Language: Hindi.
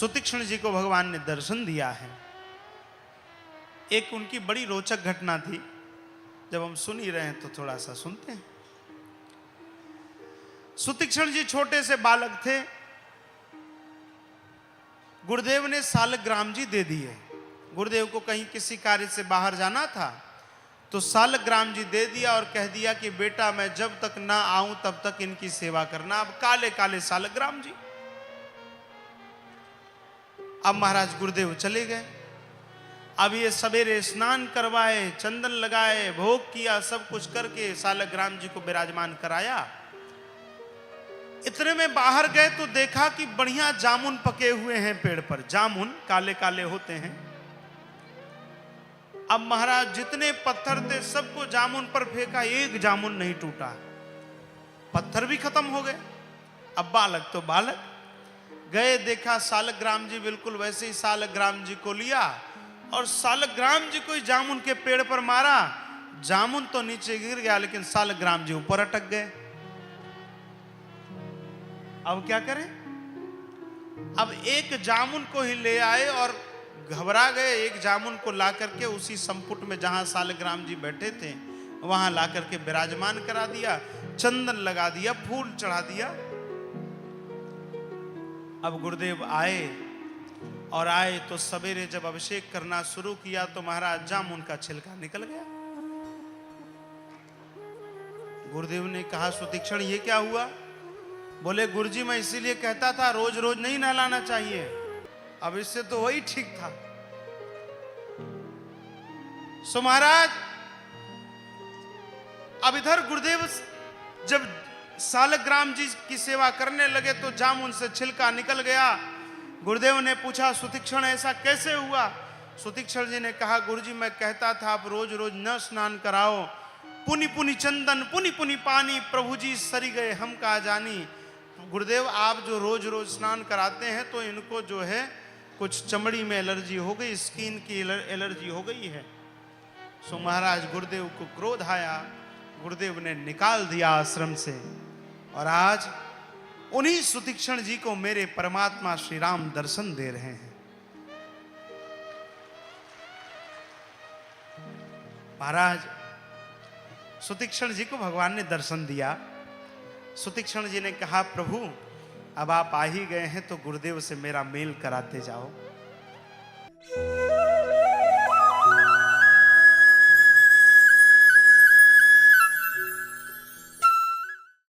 सुतीक्ष्ण जी को भगवान ने दर्शन दिया है। एक उनकी बड़ी रोचक घटना थी, जब हम सुन ही रहे हैं तो थोड़ा सा सुनते हैं। सुतीक्ष्ण जी छोटे से बालक थे, गुरुदेव ने सालग्राम जी दे दिए। गुरुदेव को कहीं किसी कार्य से बाहर जाना था, तो सालग्राम जी दे दिया और कह दिया कि बेटा मैं जब तक ना आऊं तब तक इनकी सेवा करना। अब काले काले सालग्राम जी। अब महाराज गुरुदेव चले गए। अब ये सवेरे स्नान करवाए, चंदन लगाए, भोग किया, सब कुछ करके सालग्राम जी को विराजमान कराया। इतने में बाहर गए तो देखा कि बढ़िया जामुन पके हुए हैं पेड़ पर। जामुन काले काले होते हैं। अब महाराज जितने पत्थर थे सबको जामुन पर फेंका, एक जामुन नहीं टूटा। पत्थर भी खत्म हो गए। अब बालक तो बालक, गए देखा सालग्राम जी बिल्कुल वैसे ही सालग्राम जी को लिया और सालग्राम जी को जामुन के पेड़ पर मारा। जामुन तो नीचे गिर गया, लेकिन सालग्राम जी ऊपर अटक गए। अब क्या करें? अब एक जामुन को ही ले आए और घबरा गए। एक जामुन को ला करके उसी संपुट में जहां सालग्राम जी बैठे थे वहां ला करके विराजमान करा दिया, चंदन लगा दिया, फूल चढ़ा दिया। अब गुरुदेव आए और आए तो सवेरे जब अभिषेक करना शुरू किया तो महाराज जामुन का छिलका निकल गया। गुरुदेव ने कहा सुतीक्ष्ण ये क्या हुआ? बोले गुरुजी मैं इसीलिए कहता था रोज रोज नहीं नहलाना चाहिए, अब इससे तो वही ठीक था। सो महाराज अब इधर गुरुदेव जब सालग्राम जी की सेवा करने लगे तो जामुन से छिलका निकल गया। गुरुदेव ने पूछा सुतीक्ष्ण ऐसा कैसे हुआ? सुतीक्ष्ण जी ने कहा गुरुजी मैं कहता था आप रोज रोज न स्नान कराओ, पुनि पुनि चंदन पुनि पुनि पानी, प्रभु जी सरी गए हम कहा जानी। गुरुदेव आप जो रोज रोज स्नान कराते हैं तो इनको जो है कुछ चमड़ी में एलर्जी हो गई, स्किन की एलर्जी हो गई है। सो महाराज गुरुदेव को क्रोध आया, गुरुदेव ने निकाल दिया आश्रम से। और आज उन्हीं सुतीक्ष्ण जी को मेरे परमात्मा श्री राम दर्शन दे रहे हैं। महाराज सुतीक्ष्ण जी को भगवान ने दर्शन दिया। सुतीक्ष्ण जी ने कहा प्रभु अब आप आ ही गए हैं तो गुरुदेव से मेरा मेल कराते जाओ।